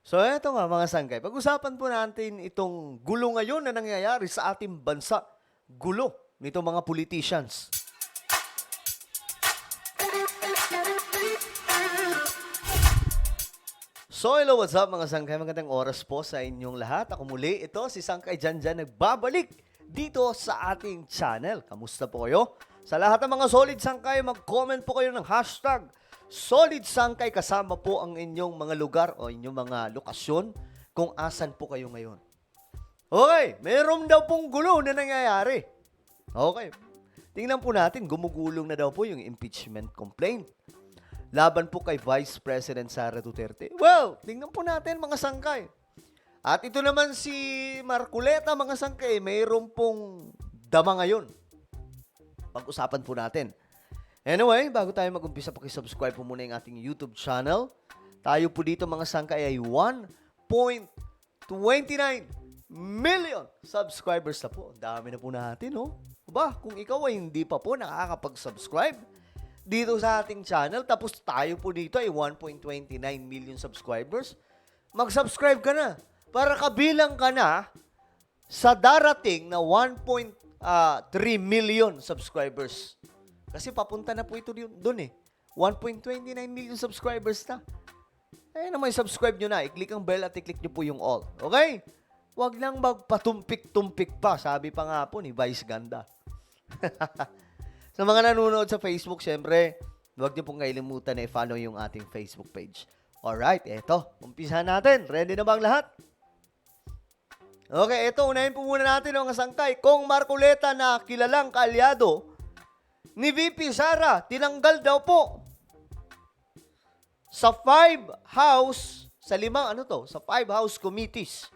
So eto nga mga sangkay, pag-usapan po natin itong gulo ngayon na nangyayari sa ating bansa. Gulo nito mga politicians. So hello, what's up mga sangkay? Magandang oras po sa inyong lahat. Ako muli, ito si Sangkay Janjan nagbabalik dito sa ating channel. Kamusta po kayo? Sa lahat ng mga solid sangkay, mag-comment po kayo ng hashtag Solid Sangkay kasama po ang inyong mga lugar o inyong mga lokasyon kung asan po kayo ngayon. Okay, meron daw pong gulo na nangyayari. Okay, tingnan po natin, gumugulong na daw po yung impeachment complaint laban po kay Vice President Sara Duterte. Well, tingnan po natin mga sangkay. At ito naman si Marcoleta mga sangkay, mayroon pong dama ngayon. Pag-usapan po natin. Anyway, bago tayo mag-umpisa, pakisubscribe po muna yung ating YouTube channel. Tayo po dito mga sangkay ay 1.29 million subscribers na po. Ang dami na po natin, no? Ba, kung ikaw ay hindi pa po nakakapag-subscribe dito sa ating channel, tapos tayo po dito ay 1.29 million subscribers, mag-subscribe ka na para kabilang ka na sa darating na 1.3 million subscribers. Kasi papunta na po ito doon eh. 1.29 million subscribers na. Ayun naman, subscribe nyo na. I-click ang bell at i-click nyo po yung all. Okay? Huwag lang magpatumpik-tumpik pa. Sabi pa nga po ni Vice Ganda. Sa mga nanonood sa Facebook, syempre, huwag niyo pong kailimutan na i-follow yung ating Facebook page. Alright, eto. Umpisahan natin. Ready na ba ang lahat? Okay, eto. Unahin po muna natin ang sangkay. Kong Marcoleta na kilalang kaalyado ni VP Sara, tinanggal daw po sa 5 House committees.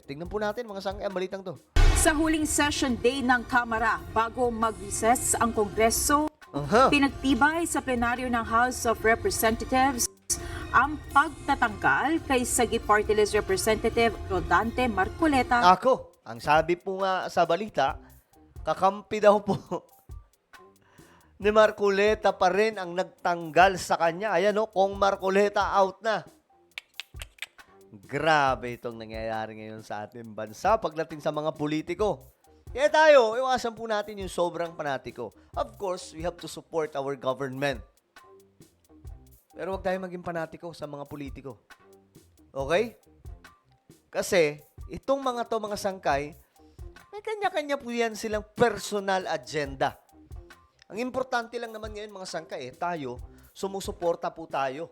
Tingnan po natin mga sangkay, ang balitang to. Sa huling session day ng Kamara bago mag-recess ang Kongreso, pinagtibay sa plenaryo ng House of Representatives ang pagtatanggal kay Sagi Party List Representative Rodante Marcoleta. Ako, ang sabi po nga sa balita, kakampi daw po ni Marcoleta pa rin ang nagtanggal sa kanya. Ayan o, Kong Marcoleta out na. Grabe itong nangyayari ngayon sa ating bansa pagdating sa mga politiko. Kaya tayo, iwasan po natin yung sobrang panatiko. Of course, we have to support our government. Pero huwag tayo maging panatiko sa mga politiko. Okay? Kasi, itong mga sangkay, may kanya-kanya po yan silang personal agenda. Ang importante lang naman ngayon mga sangkay, tayo, sumusuporta po tayo.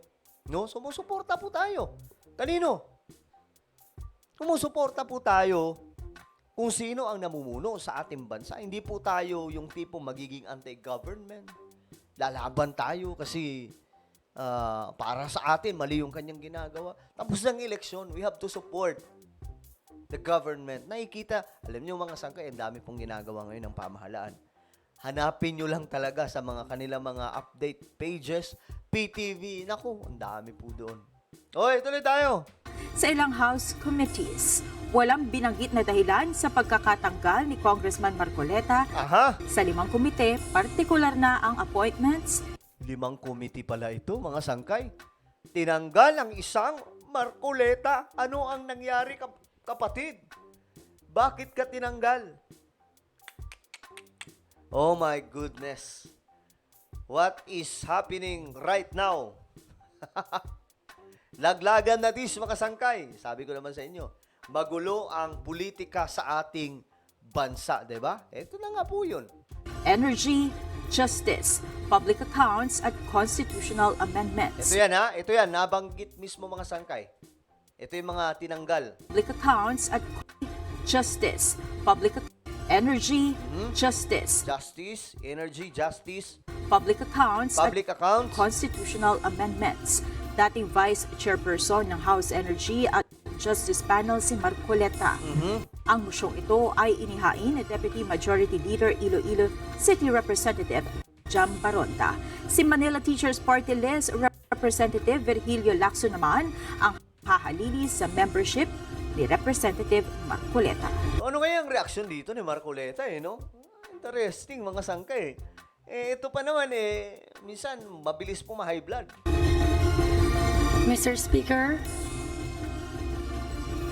No? Sumusuporta po tayo. Kanino? Sumusuporta po tayo kung sino ang namumuno sa ating bansa. Hindi po tayo yung tipo magiging anti-government. Lalaban tayo kasi para sa atin, mali yung kanyang ginagawa. Tapos ng eleksyon, we have to support the government. Nakikita, alam niyo mga sangkay, ang dami pong ginagawa ngayon ng pamahalaan. Hanapin nyo lang talaga sa mga kanilang mga update pages, PTV. Naku, ang dami po doon. Okay, tuloy tayo. Sa ilang House committees, walang binanggit na dahilan sa pagkakatanggal ni Congressman Marcoleta. Sa 5 komite, partikular na ang appointments. 5 committee pala ito, mga sangkay. Tinanggal ang isang Marcoleta. Ano ang nangyari, kapatid? Bakit ka tinanggal? Oh my goodness. What is happening right now? Laglagan na dis, mga sangkay. Sabi ko naman sa inyo, magulo ang politika sa ating bansa, di ba? Ito na nga po yun. Energy, Justice, Public Accounts at Constitutional Amendments. Ito yan, nabanggit mismo mga sangkay. Ito yung mga tinanggal. Public Accounts at Justice, Energy, Justice, Energy, Justice, Public Accounts at Constitutional Amendments. Dating Vice Chairperson ng House Energy at Justice Panel si Marcoleta. Ang mosyong ito ay inihain ni Deputy Majority Leader Iloilo City Representative Jam Baronta. Si Manila Teachers Party List Representative Virgilio Lacson naman ang hahalili sa membership ni Representative Marcoleta. Ano kaya ang reaksyon dito ni Marcoleta, no? Interesting, mga sangkay. Ito pa naman, minsan mabilis po ma-high blood. Mr. Speaker,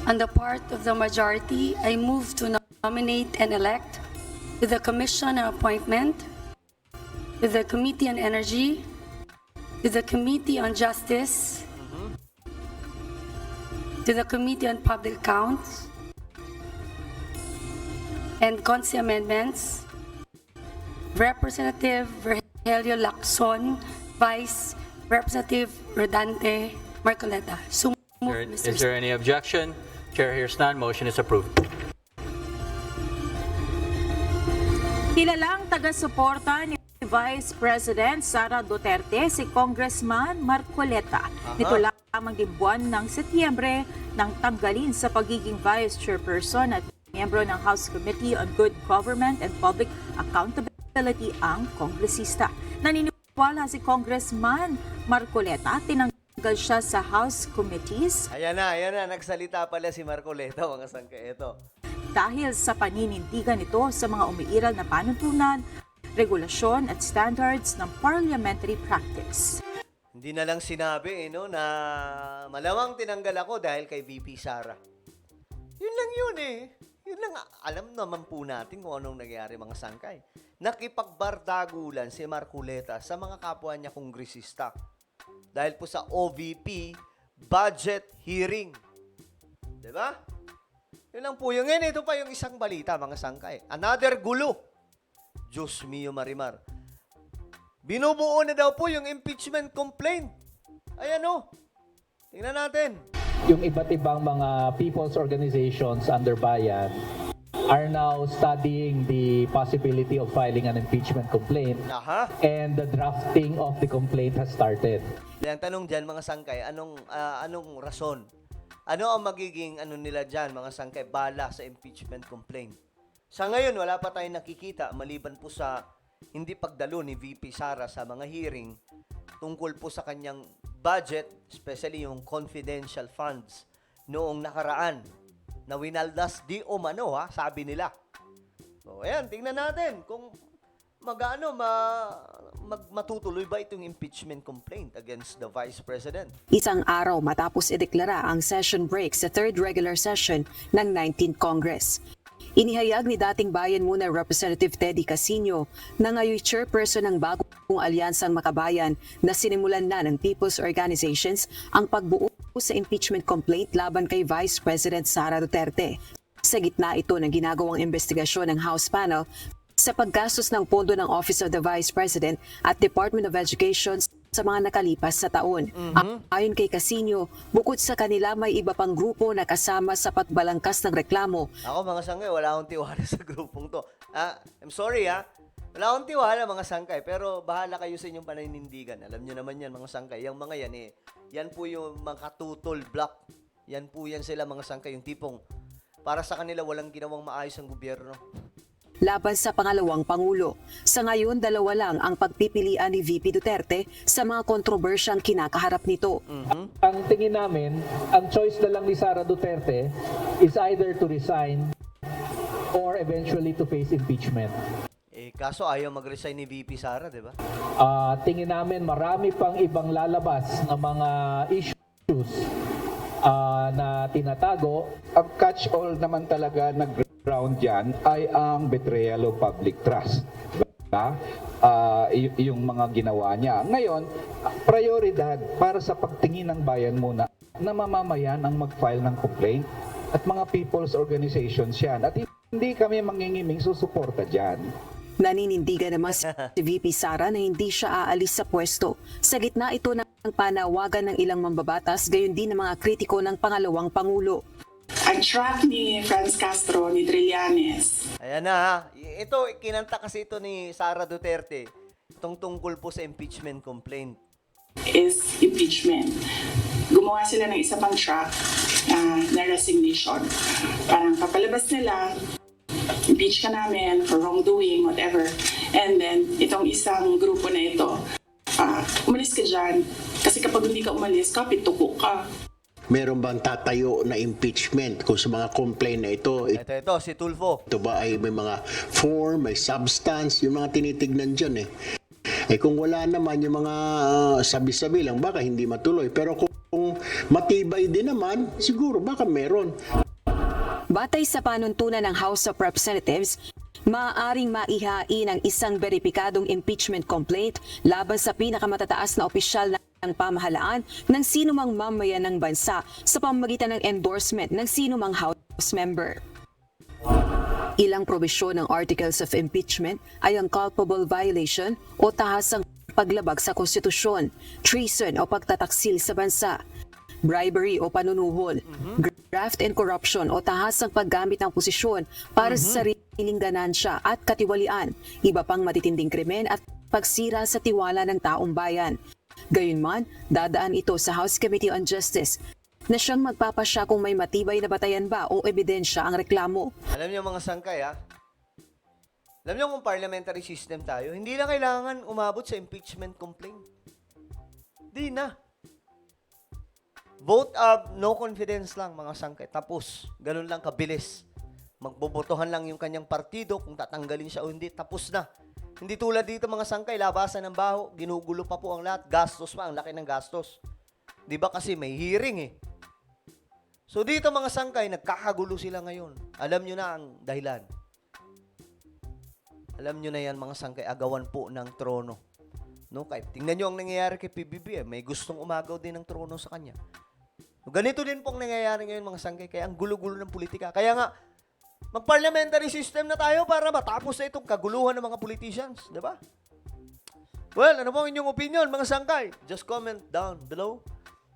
On the part of the majority, I move to nominate and elect to the Commission on Appointment, to the Committee on Energy, to the Committee on Justice, to the Committee on Public Accounts, and Consi amendments, Representative Virgilio Lacson, Vice Representative Rodante Marcoleta. So moved, Mr. Is there any objection? Chair hears none. Motion is approved. Kilalang taga-suporta ni Vice President Sara Duterte si Congressman Marcoleta. Nito lamang din buwan ng Setyembre nang tanggalin sa pagiging Vice Chairperson at miyembro ng House Committee on Good Government and Public Accountability ang kongresista. Naniniwala si Congressman Marcoleta, tinanggal siya sa House Committees Ayan na, nagsalita pala si Marcoleta, mga sangkay. Ito. dahil sa paninindigan nito sa mga umiiral na panuntunan, regulasyon at standards ng parliamentary practice. Hindi na lang sinabi no, na malamang tinanggal ako dahil kay VP Sara. Yun lang yun eh. Yun lang, alam naman po natin kung anong nangyari mga sangkay. Nakipagbardagulan si Marcoleta sa mga kapwa niya kongresista. Dahil po sa OVP budget hearing. Diba? Yun lang po yung ngayon. Ito pa yung isang balita mga sangkay. Another gulo. Diyos mio Marimar. Binubuo na daw po yung impeachment complaint. Ayan o. Tingnan natin. Yung iba't ibang mga people's organizations under bayan are now studying the possibility of filing an impeachment complaint, Aha. and the drafting of the complaint has started. Ang tanong dyan, mga sangkay, anong rason? Ano ang magiging nila dyan, mga sangkay, bala sa impeachment complaint? Sa ngayon, wala pa tayong nakikita, maliban po sa hindi pagdalo ni VP Sara sa mga hearing tungkol po sa kanyang budget, especially yung confidential funds noong nakaraan na winaldas di umano, sabi nila. So, ayan, tingnan natin kung matutuloy ba itong impeachment complaint against the Vice President. Isang araw matapos ideklara ang session break sa third regular session ng 19th Congress. Inihayag ni dating Bayan Muna Representative Teddy Casino na ngayon chairperson ng bagong alyansang makabayan na sinimulan na ng people's organizations ang pagbuo sa impeachment complaint laban kay Vice President Sara Duterte. Sa gitna ito ng ginagawang investigasyon ng House panel sa paggastos ng pondo ng Office of the Vice President at Department of Education sa mga nakalipas sa taon. Ayon kay Casino, bukod sa kanila may iba pang grupo na kasama sa pagbalangkas ng reklamo. Ako mga sangkay, wala akong tiwala sa grupong to. I'm sorry wala akong tiwala mga sangkay, pero bahala kayo sa inyong paninindigan. Alam nyo naman yan mga sangkay. Yung mga yan yan po yung mga tutol block. Yan po yan sila mga sangkay. Yung tipong para sa kanila walang ginawang maayos ang gobyerno. Laban sa pangalawang Pangulo. Sa ngayon, dalawa lang ang pagpipilian ni VP Duterte sa mga kontrobersyang kinakaharap nito. Ang tingin namin, ang choice na lang ni Sara Duterte is either to resign or eventually to face impeachment. Kaso ayaw mag-resign ni VP Sara, di ba? Tingin namin marami pang ibang lalabas na mga issues na tinatago. Ang catch-all naman talaga na ground dyan ay ang betrayal of public trust. Diba? Yung mga ginawa niya. Ngayon, prioridad para sa pagtingin ng bayan muna na mamamayan ang mag-file ng complaint at mga people's organizations yan. At hindi kami mangingiming susuporta dyan. Naninindigan naman si VP Sara na hindi siya aalis sa pwesto. Sa gitna ito ng panawagan ng ilang mambabatas, gayon din ng mga kritiko ng pangalawang Pangulo. Ang track ni Franz Castro, ni Trillanes. Ayan na Ito, kinanta kasi ito ni Sara Duterte. Itong tungkol po sa impeachment complaint. Is impeachment. Gumawa sila ng isa pang track na resignation. Parang kapalabas nila, impeach ka namin for wrongdoing, whatever. And then, itong isang grupo na ito, umalis ka dyan. Kasi kapag hindi ka umalis, kapituko ka. Meron bang tatayo na impeachment kung sa mga complaint na ito? Ito, si Tulfo. Ito ba ay may mga form, may substance, yung mga tinitignan dyan eh. Kung wala naman yung mga sabi-sabi lang, baka hindi matuloy. Pero kung Kung matibay din naman, siguro baka meron. Batay sa panuntunan ng House of Representatives, maaaring maihain ang isang beripikadong impeachment complaint laban sa pinakamatataas na opisyal ng pamahalaan ng sinumang mamayan ng bansa sa pamamagitan ng endorsement ng sinumang House member. Ilang probisyon ng Articles of Impeachment ay ang culpable violation o tahasang paglabag sa konstitusyon, treason o pagtataksil sa bansa, bribery o panunuhol, graft and corruption o tahasang paggamit ng posisyon para sa sariling ganansya at katiwalian, iba pang matitinding krimen at pagsira sa tiwala ng taong bayan. Gayunman, dadaan ito sa House Committee on Justice na siyang magpapasya kung may matibay na batayan ba o ebidensya ang reklamo. Alam niyo mga sangkay, ha? Alam niyo kung parliamentary system tayo, hindi na kailangan umabot sa impeachment complaint. Di na. Vote of no confidence lang, mga sangkay. Tapos, ganun lang kabilis. Magbobotohan lang yung kanyang partido, kung tatanggalin siya o hindi, tapos na. Hindi tulad dito, mga sangkay, labasan ng baho, ginugulo pa po ang lahat, gastos pa, ang laki ng gastos. Di ba kasi may hearing eh. So dito mga sangkay, nagkakagulo sila ngayon. Alam nyo na ang dahilan. Alam nyo na yan mga sangkay, agawan po ng trono. No, kahit tingnan nyo ang nangyayari kay PBB, may gustong umagaw din ng trono sa kanya. Ganito din pong nangyayari ngayon mga sangkay, kaya ang gulo-gulo ng politika. Kaya nga, mag-parliamentary system na tayo para matapos na itong kaguluhan ng mga politicians. Di ba? Well, ano po ang inyong opinion mga sangkay? Just comment down below.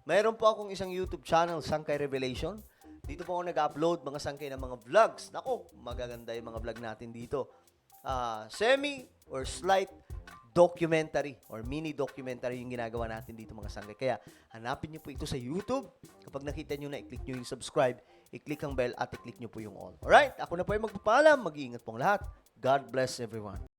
Mayroon po akong isang YouTube channel, Sangkay Revelation. Dito po ako nag-upload mga sangkay ng mga vlogs. Nako, magaganda yung mga vlog natin dito. Semi or slight documentary or mini documentary yung ginagawa natin dito mga sangkay. Kaya hanapin nyo po ito sa YouTube. Kapag nakita nyo na, i-click nyo yung subscribe, i-click ang bell at i-click nyo po yung all. Alright, ako na po yung magpapaalam. Mag-iingat pong lahat. God bless everyone.